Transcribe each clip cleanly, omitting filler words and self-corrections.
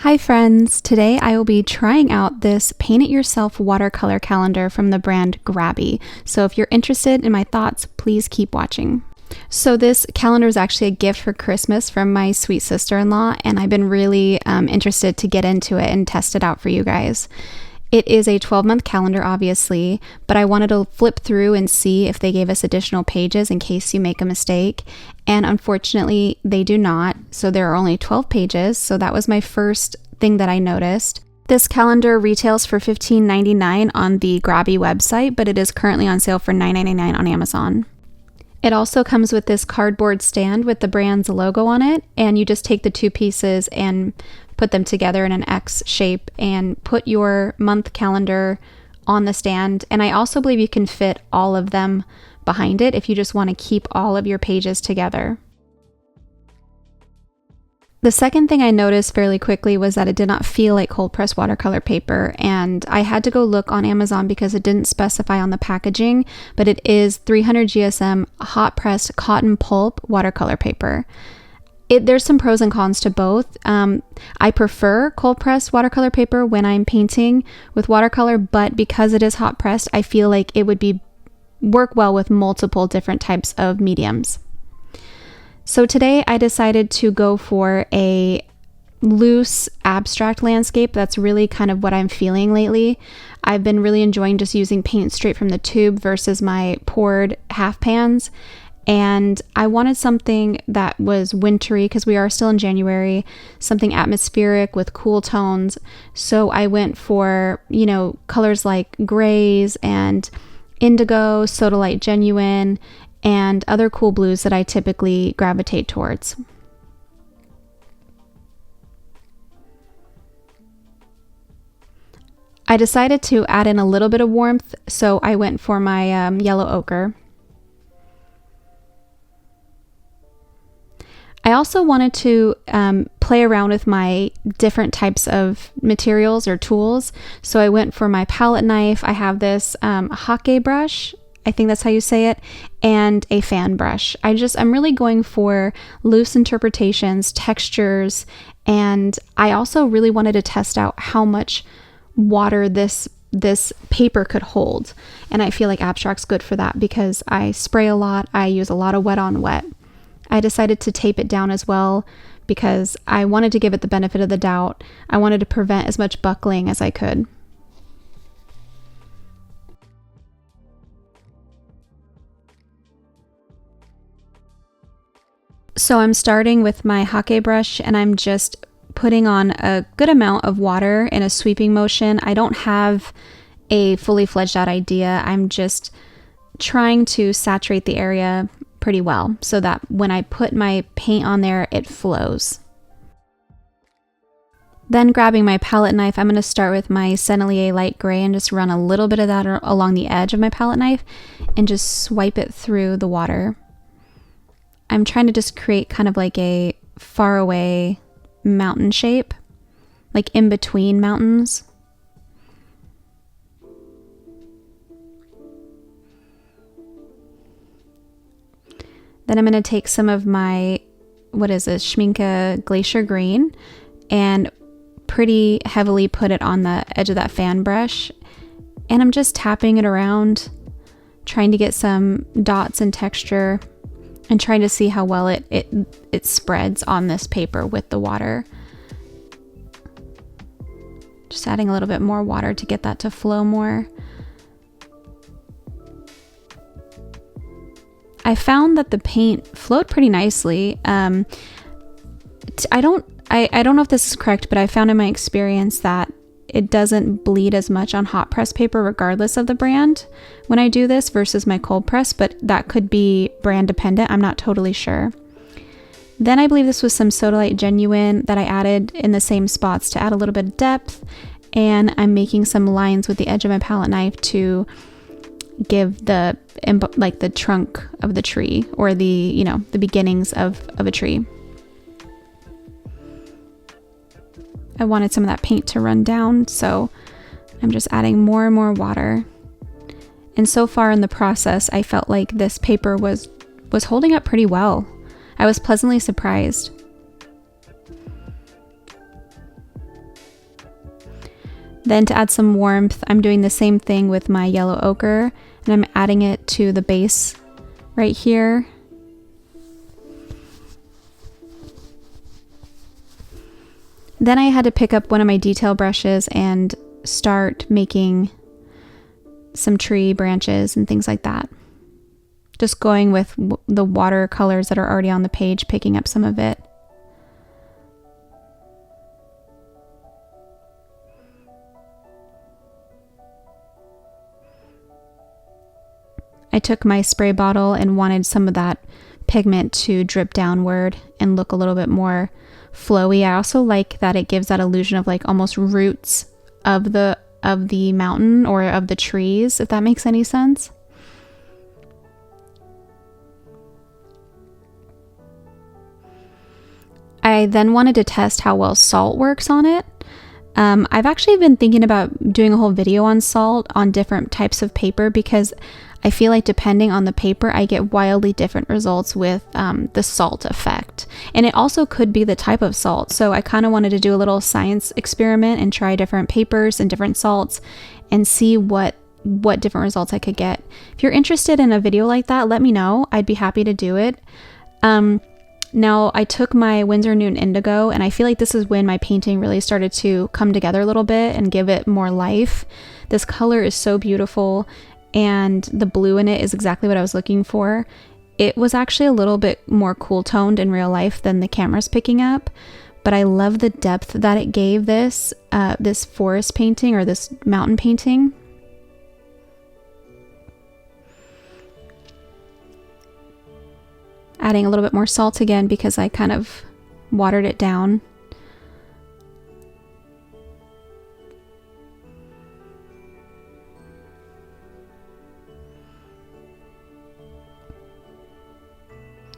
Hi friends, today I will be trying out this paint it yourself watercolor calendar from the brand Grabie. So if you're interested in my thoughts, please keep watching. So this calendar is actually a gift for Christmas from my sweet sister-in-law, and I've been really interested to get into it and test it out for you guys. It is a 12-month calendar, obviously, but I wanted to flip through and see if they gave us additional pages in case you make a mistake. And unfortunately, they do not. So there are only 12 pages. So that was my first thing that I noticed. This calendar retails for $15.99 on the Grabie website, but it is currently on sale for $9.99 on Amazon. It also comes with this cardboard stand with the brand's logo on it, and you just take the two pieces and put them together in an X shape and put your month calendar on the stand. And I also believe you can fit all of them behind it if you just want to keep all of your pages together. The second thing I noticed fairly quickly was that it did not feel like cold pressed watercolor paper, and I had to go look on Amazon because it didn't specify on the packaging, but it is 300 GSM hot pressed cotton pulp watercolor paper. There's some pros and cons to both. I prefer cold pressed watercolor paper when I'm painting with watercolor, but because it is hot pressed, I feel like it would work well with multiple different types of mediums. So today I decided to go for a loose abstract landscape. That's really kind of what I'm feeling lately. I've been really enjoying just using paint straight from the tube versus my poured half pans. And I wanted something that was wintry because we are still in January, something atmospheric with cool tones. So I went for, colors like grays and indigo, Sodalite genuine, and other cool blues that I typically gravitate towards. I decided to add in a little bit of warmth, so I went for my yellow ochre. I also wanted to play around with my different types of materials or tools. So I went for my palette knife. I have this Hake Brush, I think that's how you say it, and a fan brush. I'm really going for loose interpretations, textures, and I also really wanted to test out how much water this paper could hold. And I feel like abstract's good for that because I spray a lot. I use a lot of wet on wet. I decided to tape it down as well because I wanted to give it the benefit of the doubt. I wanted to prevent as much buckling as I could. So I'm starting with my Hake brush and I'm just putting on a good amount of water in a sweeping motion. I don't have a fully fledged out idea. I'm just trying to saturate the area pretty well so that when I put my paint on there, it flows. Then grabbing my palette knife, I'm going to start with my Sennelier light gray and just run a little bit of that along the edge of my palette knife and just swipe it through the water. I'm trying to just create kind of like a far away mountain shape, like in between mountains. Then I'm going to take some of my, Schmincke Glacier green and pretty heavily put it on the edge of that fan brush. And I'm just tapping it around, trying to get some dots and texture and trying to see how well it spreads on this paper with the water. Just adding a little bit more water to get that to flow more. I found that the paint flowed pretty nicely. I don't know if this is correct, but I found in my experience that it doesn't bleed as much on hot press paper regardless of the brand when I do this versus my cold press, but that could be brand dependent. I'm not totally sure. Then I believe this was some Sodalite genuine that I added in the same spots to add a little bit of depth, and I'm making some lines with the edge of my palette knife to give the trunk of the tree or the beginnings of a tree. I wanted some of that paint to run down, so I'm just adding more and more water. And so far in the process, I felt like this paper was holding up pretty well. I was pleasantly surprised. Then to add some warmth, I'm doing the same thing with my yellow ochre, and I'm adding it to the base right here. Then I had to pick up one of my detail brushes and start making some tree branches and things like that. Just going with the watercolors that are already on the page, picking up some of it. I took my spray bottle and wanted some of that pigment to drip downward and look a little bit more flowy. I also like that it gives that illusion of like almost roots of the mountain or of the trees, if that makes any sense. I then wanted to test how well salt works on it. I've actually been thinking about doing a whole video on salt on different types of paper, because I feel like depending on the paper, I get wildly different results with the salt effect. And it also could be the type of salt. So I kind of wanted to do a little science experiment and try different papers and different salts and see what different results I could get. If you're interested in a video like that, let me know. I'd be happy to do it. Now I took my Winsor Indigo, and I feel like this is when my painting really started to come together a little bit and give it more life. This color is so beautiful, and the blue in it is exactly what I was looking for. It was actually a little bit more cool toned in real life than the camera's picking up, but I love the depth that it gave this forest painting or this mountain painting. Adding a little bit more salt again because I kind of watered it down.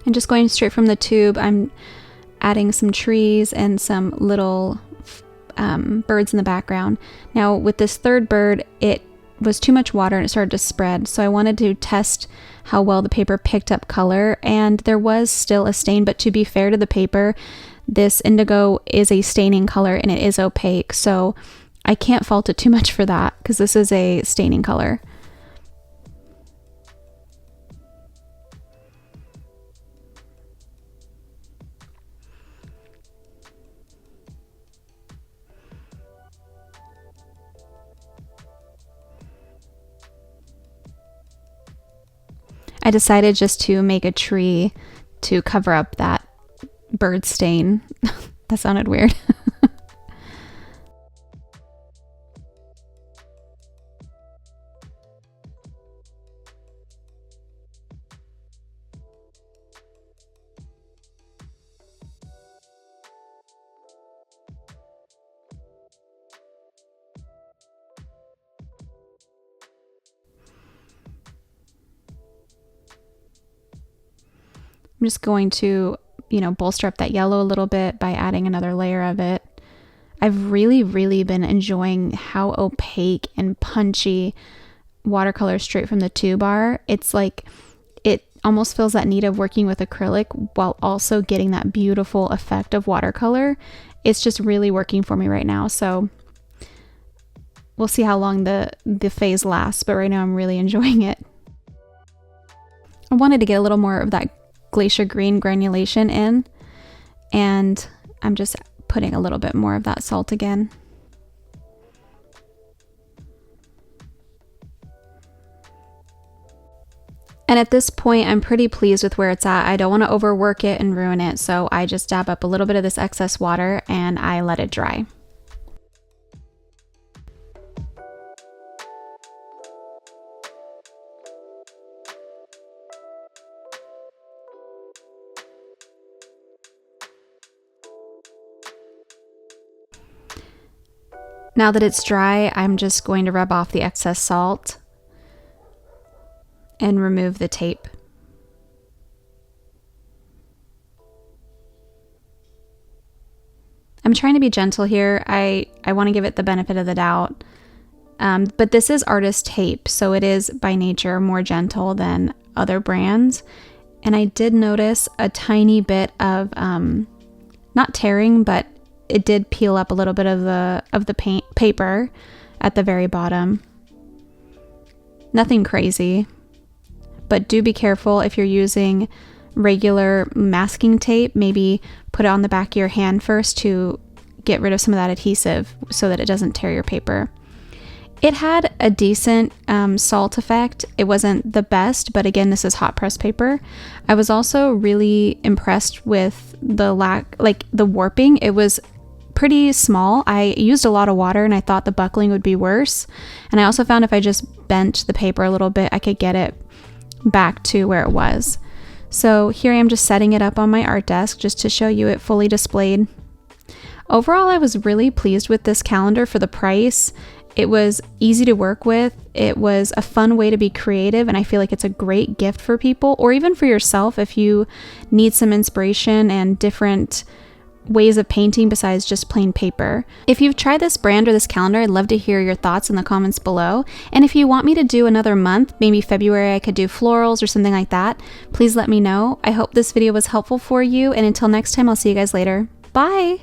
And just going straight from the tube, I'm adding some trees and some little birds in the background. Now with this third bird, it was too much water and it started to spread, so I wanted to test how well the paper picked up color, and there was still a stain, but to be fair to the paper, this indigo is a staining color and it is opaque, so I can't fault it too much for that because this is a staining color. I decided just to make a tree to cover up that bird stain. That sounded weird. I'm just going to, bolster up that yellow a little bit by adding another layer of it. I've really been enjoying how opaque and punchy watercolor straight from the tube are. It's like, it almost feels that need of working with acrylic while also getting that beautiful effect of watercolor. It's just really working for me right now. So we'll see how long the phase lasts, but right now I'm really enjoying it. I wanted to get a little more of that Glacier green granulation in, and I'm just putting a little bit more of that salt again. And at this point, I'm pretty pleased with where it's at. I don't want to overwork it and ruin it, so I just dab up a little bit of this excess water and I let it dry. Now that it's dry, I'm just going to rub off the excess salt and remove the tape. I'm trying to be gentle here. I want to give it the benefit of the doubt. But this is artist tape, so it is by nature more gentle than other brands. And I did notice a tiny bit of, not tearing, but it did peel up a little bit of the paint paper at the very bottom. Nothing crazy, but do be careful if you're using regular masking tape. Maybe put it on the back of your hand first to get rid of some of that adhesive so that it doesn't tear your paper. It had a decent salt effect. It wasn't the best, but again, this is hot press paper. I was also really impressed with the the warping. It was pretty small. I used a lot of water and I thought the buckling would be worse. And I also found if I just bent the paper a little bit, I could get it back to where it was. So here I am just setting it up on my art desk just to show you it fully displayed. Overall, I was really pleased with this calendar for the price. It was easy to work with. It was a fun way to be creative, and I feel like it's a great gift for people, or even for yourself if you need some inspiration and different ways of painting besides just plain paper. If you've tried this brand or this calendar, I'd love to hear your thoughts in the comments below. And if you want me to do another month, maybe February, I could do florals or something like that, please let me know. I hope this video was helpful for you, and until next time, I'll see you guys later. Bye!